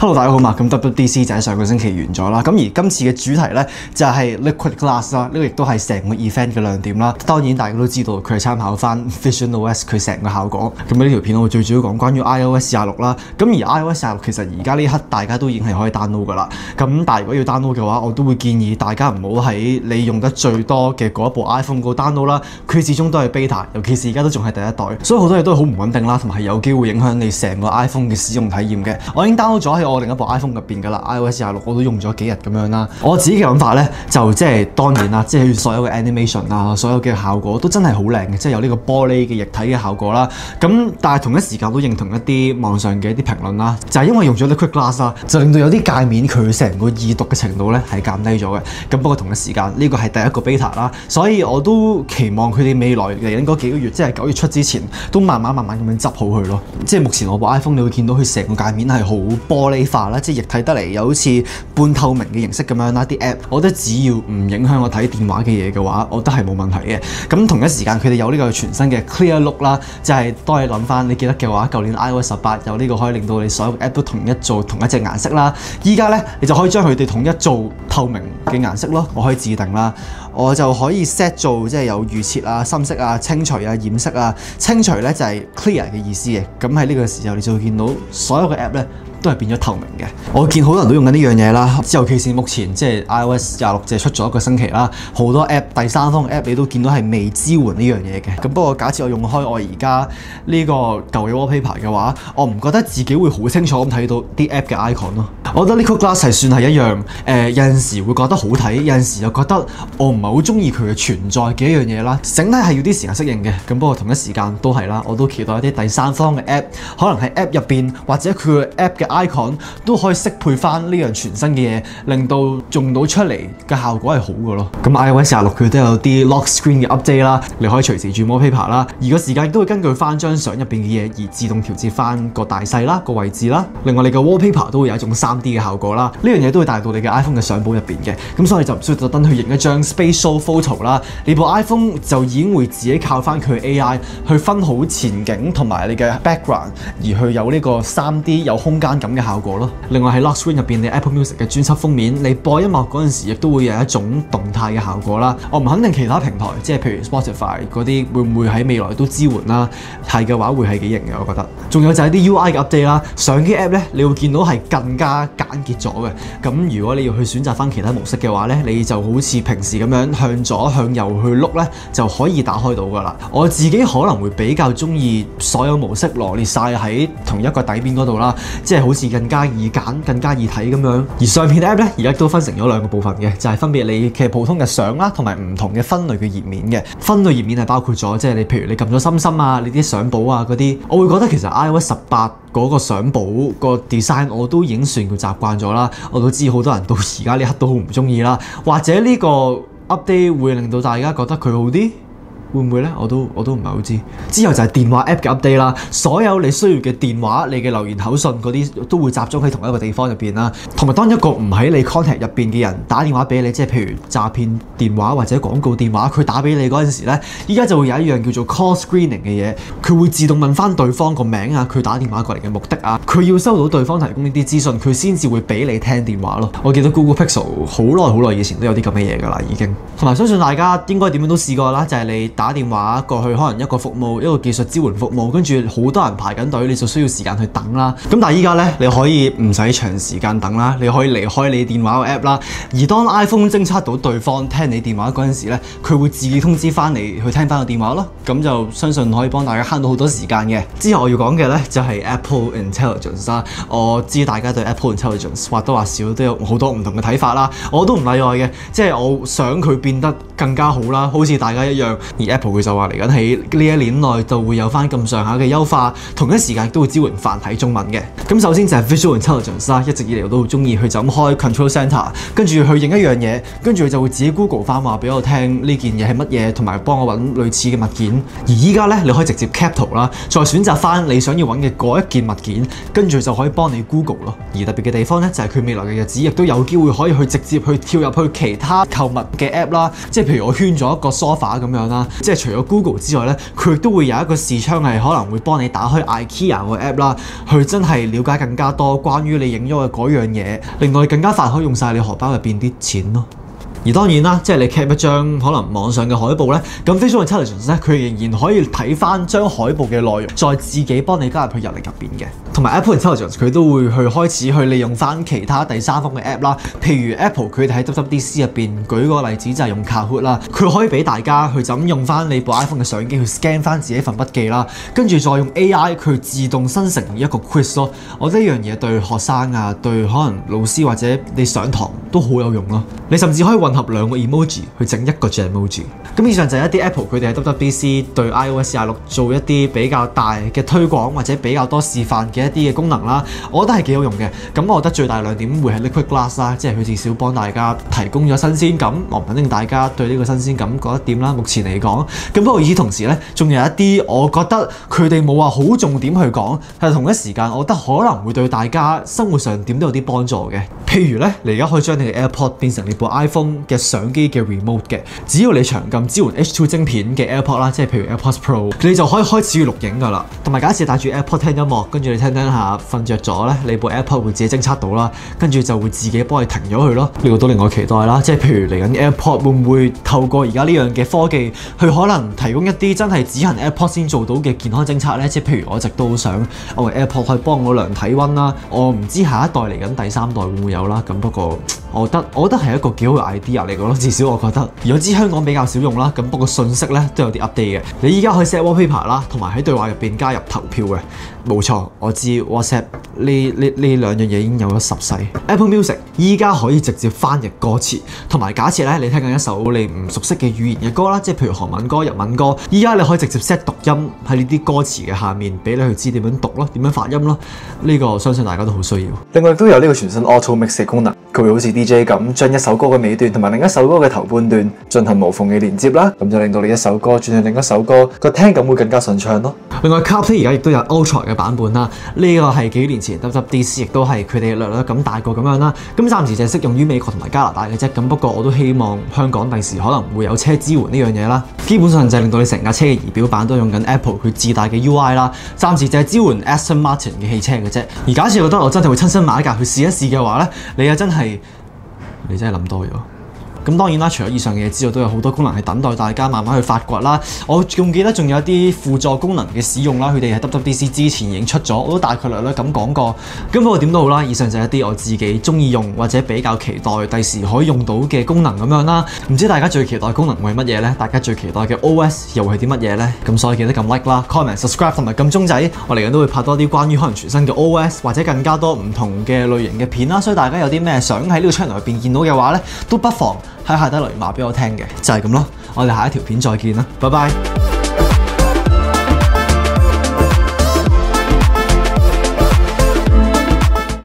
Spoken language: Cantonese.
Hello， 大家好嘛！咁 WWDC 就喺上個星期完咗啦。咁而今次嘅主題咧就係 Liquid Glass 啦，呢個亦都係成個 event 嘅亮點啦。當然大家都知道佢係參考翻 VisionOS 佢成個效果。咁呢條片我最主要講關於 iOS 26啦。咁而 iOS 26其實而家呢刻大家都已經係可以 download 噶啦。咁但係如果要 download 嘅話，我都會建議大家唔好喺你用得最多嘅嗰一部 iPhone 嗰 download 啦。佢始終都係 beta， 尤其是而家都仲係第一代，所以好多嘢都係好唔穩定啦，同埋係有機會影響你成個 iPhone 嘅使用體驗嘅。我已經 download 咗喺我另一部 iPhone 入邊噶啦 ，iOS 26我都用咗幾日咁樣啦。我自己嘅諗法咧，就即係當然啦，即係所有嘅 animation 啊，所有嘅效果都真係好靚嘅，即係有呢個玻璃嘅液體嘅效果啦。咁但係同一時間都認同一啲網上嘅一啲評論啦，就係因為用咗 Liquid Glass 啦，就令到有啲界面佢成個易讀嘅程度咧係減低咗嘅。咁不過同一時間呢個係第一個 beta 啦，所以我都期望佢哋未來嚟緊嗰幾個月，即係9月出之前，都慢慢咁樣執好佢咯。即係目前我部 iPhone 你會見到佢成個界面係好玻璃化啦，即係液體得嚟又好似半透明嘅形式咁樣啦。啲 app 我覺得只要唔影響我睇電話嘅嘢嘅話，我覺得係冇問題嘅。咁同一時間佢哋有呢個全新嘅 Clear Look 啦，就係當你諗翻你記得嘅話，舊年 iOS 18有呢個可以令到你所有 app 都統一做同一隻顏色啦。依家咧你就可以將佢哋統一做透明嘅顏色咯。我可以自定啦，我就可以 set 做即係有預設啊、深色啊、清除啊、染色啊。清除咧就係 clear 嘅意思嘅。咁喺呢個時候你就會見到所有嘅 app 咧都係變咗透明嘅。我見好多人都用緊呢樣嘢啦，尤其是目前即係 iOS 26就出咗一個星期啦，好多 app 第三方嘅 app 你都見到係未支援呢樣嘢嘅。咁不過假設我用開我而家呢個舊嘅 wallpaper 嘅話，我唔覺得自己會好清楚咁睇到啲 app 嘅 icon 咯。我覺得 Liquid Glass 係算係一樣有陣時會覺得好睇，有陣時又覺得我唔係好中意佢嘅存在嘅一樣嘢啦。整體係要啲時間適應嘅。咁不過同一時間都係啦，我都期待一啲第三方嘅 app， 可能喺 app 入邊或者佢嘅 app 嘅 icon 都可以適配翻呢樣全新嘅嘢，令到用到出嚟嘅效果係好嘅咯。咁 iOS 26佢都有啲 lock screen 嘅 update 啦，你可以隨時轉 wallpaper 啦，而個時間亦都會根據翻張相入邊嘅嘢而自動調節翻個大細啦、個位置啦。另外你嘅 wallpaper 都會有一種3D 嘅效果啦，呢樣嘢都會帶到你嘅 iPhone 嘅相簿入邊嘅。咁所以就唔需要特登去影一張 spatial photo 啦，你部 iPhone 就已經會自己靠翻佢 AI 去分好前景同埋你嘅 background， 而去有呢個3D 有空間感嘅效果咯。另外喺 lock screen 入邊，你 Apple Music 嘅專輯封面，你播音樂嗰陣時，亦都會有一種動態嘅效果啦。我唔肯定其他平台，即係譬如 Spotify 嗰啲會唔會喺未來都支援啦？係嘅話會係幾型嘅，我覺得。仲有就係啲 UI 嘅 update 啦，相機 app 咧，你會見到係更加簡潔咗嘅。咁如果你要去選擇翻其他模式嘅話咧，你就好似平時咁樣向左向右去碌咧，就可以打開到噶啦。我自己可能會比較中意所有模式羅列晒喺同一個底邊嗰度啦，即係好似更加易揀、更加易睇咁樣。而相片 app 咧，而家都分成咗2個部分嘅，就係分別你嘅普通嘅相啦，同埋唔同嘅分類嘅頁面嘅。分類頁面係包括咗，即係你譬如你撳咗心心啊，你啲相簿啊嗰啲，我會覺得其實 iOS 18嗰個相簿個 design 我都已經算叫習慣咗啦。我都知好多人到而家呢刻都好唔中意啦，或者呢個 update 會令到大家覺得佢好啲。會唔會咧？我都唔係好知。之後就係電話 app 嘅 update 啦，所有你需要嘅電話、你嘅留言口信嗰啲都會集中喺同一個地方入邊啦。同埋當一個唔喺你 contact 入邊嘅人打電話俾你，即係譬如詐騙電話或者廣告電話，佢打俾你嗰陣時咧，依家就會有一樣叫做 call screening 嘅嘢，佢會自動問翻對方個名啊，佢打電話過嚟嘅目的啊，佢要收到對方提供呢啲資訊，佢先至會俾你聽電話咯。我記得 Google Pixel 好耐以前都有啲咁嘅嘢㗎啦，已經。同埋相信大家應該點樣都試過啦，就係你打電話過去，可能一個服務、一個技術支援服務，跟住好多人排緊隊，你就需要時間去等啦。咁但係依家咧，你可以唔使長時間等啦，你可以離開你電話個 app 啦。而當 iPhone 偵測到對方聽你電話嗰陣時咧，佢會自己通知翻你去聽翻個電話咯。咁就相信可以幫大家慳到好多時間嘅。之後我要講嘅咧就係 Apple Intelligence 啦。我知大家對 Apple Intelligence 或多或少都有好多唔同嘅睇法啦，我都唔例外嘅。即係我想佢變得更加好啦，好似大家一樣。而 Apple 佢就話嚟緊喺呢一年內就會有翻咁上下嘅優化，同一時間亦都會支援繁體中文嘅。咁首先就係 Visual Intelligence 啦，一直以嚟我都好中意佢就咁開 Control Center， 跟住去影一樣嘢，跟住佢就會自己 Google 翻話俾我聽呢件嘢係乜嘢，同埋幫我揾類似嘅物件。而依家咧你可以直接 cap 圖啦，再選擇翻你想要揾嘅嗰一件物件，跟住就可以幫你 Google 咯。而特別嘅地方咧就係佢未來嘅日子亦都有機會可以去直接去跳入去其他購物嘅 app 啦，即係譬如我圈咗一個 sofa 咁樣啦，即係除咗 Google 之外咧，佢亦都會有一個視窗係可能會幫你打開 IKEA 個 app 啦，去真係了解更加多關於你影咗嘅嗰樣嘢，令到你更加快可以用晒你荷包入邊啲錢咯。而當然啦，即係你 cap 一張可能網上嘅海報咧，咁 Visual Intelligence 咧，佢仍然可以睇翻張海報嘅內容，再自己幫你加入去入嚟入邊嘅。同埋 Apple Intelligence 佢都會去開始去利用翻其他第三方嘅 app 啦，譬如 Apple 佢哋喺 WWDC 入邊舉個例子就係用 Kahoot 啦，佢可以俾大家去就咁用翻你部 iPhone 嘅相機去 scan 翻自己份筆記啦，跟住再用 AI 佢自動生成一個 quiz 咯。我覺得呢樣嘢對學生啊，對可能老師或者你上堂都好有用咯。你甚至可以混合兩個 emoji 去整一個 Emoji。咁以上就係一啲 Apple 佢哋喺 WWDC 對 iOS 26做一啲比較大嘅推廣或者比較多示範嘅一啲嘅功能啦，我覺得係幾好用嘅。咁我覺得最大亮點會係 Liquid Glass 啦，即係佢至少幫大家提供咗新鮮感。我唔肯定大家對呢個新鮮感覺得點啦。目前嚟講，咁不過與此同時咧，仲有一啲我覺得佢哋冇話好重點去講，但係同一時間我覺得可能會對大家生活上點都有啲幫助嘅。譬如咧，你而家可以將你嘅 AirPod 變成你部 iPhone 嘅相機嘅 remote 嘅，只要你長撳支援 H2 晶片嘅 AirPod 啦，即係譬如 AirPods Pro，你就可以開始去錄影㗎啦。同埋假設帶住 AirPod 聽音樂，跟住你聽下瞓着咗咧，你部 AirPod 會自己偵測到啦，跟住就會自己幫你停咗佢咯。呢個都令我期待啦。即係譬如嚟緊 AirPod 會唔會透過而家呢樣嘅科技，去可能提供一啲真係只限 AirPod 先做到嘅健康偵測咧？即係譬如我一直都好想我 AirPod 可以幫我量體温啦。我唔知下一代嚟緊第三代會唔會有啦。咁不過我覺得係一個幾好嘅 idea 嚟嘅咯，至少我覺得。而我知香港比較少用啦，咁不過信息咧都有啲 update 嘅。你依家可以 set wallpaper 啦，同埋喺對話入邊加入投票嘅。冇錯，我知 WhatsApp 呢兩樣嘢已經有咗10世。Apple Music 依家可以直接翻譯歌詞，同埋假設咧你聽緊一首你唔熟悉嘅語言嘅歌啦，即係譬如韓文歌、日文歌，依家你可以直接 set 讀音喺呢啲歌詞嘅下面，俾你去知點樣讀咯，點樣發音咯。呢個相信大家都好需要。另外亦都有呢個全新 Auto Mix 嘅功能，佢會好似 DJ 咁，將一首歌嘅尾段同埋另一首歌嘅頭半段進行無縫嘅連接啦，咁就令到你一首歌轉去另一首歌個聽感會更加順暢咯。另外 CarPlay 而家亦都有 Ultra 嘅版本啦，呢個係幾年前 WWDC 亦都係佢哋略略咁大個咁樣啦。咁暫時就係適用於美國同埋加拿大嘅啫。咁不過我都希望香港第時可能會有車支援呢樣嘢啦。基本上就係令到你成架車嘅儀表板都用緊 Apple 佢自帶嘅 UI 啦。暫時就係支援 Aston Martin 嘅汽車嘅啫。而假設覺得我真係會親身買一架去試一試嘅話咧，你真係諗多咗。咁當然啦，除咗以上嘅嘢之外，都有好多功能係等待大家慢慢去發掘啦。我仲記得仲有一啲輔助功能嘅使用啦，佢哋喺 WWDC 之前已經出咗，我都大概略略咁講過。咁不過點都好啦，以上就係一啲我自己中意用或者比較期待第時可以用到嘅功能咁樣啦。唔知大家最期待功能會係乜嘢呢？大家最期待嘅 OS 又會係啲乜嘢呢？咁所以記得撳 like 啦、comment、subscribe 同埋撳鐘仔。我嚟緊都會拍多啲關於可能全新嘅 OS 或者更加多唔同嘅類型嘅片啦。所以大家有啲咩想喺呢個 channel 入邊見到嘅話呢，都不妨喺下底留言話俾我聽嘅，就係咁咯。我哋下一條片再見啦，拜拜。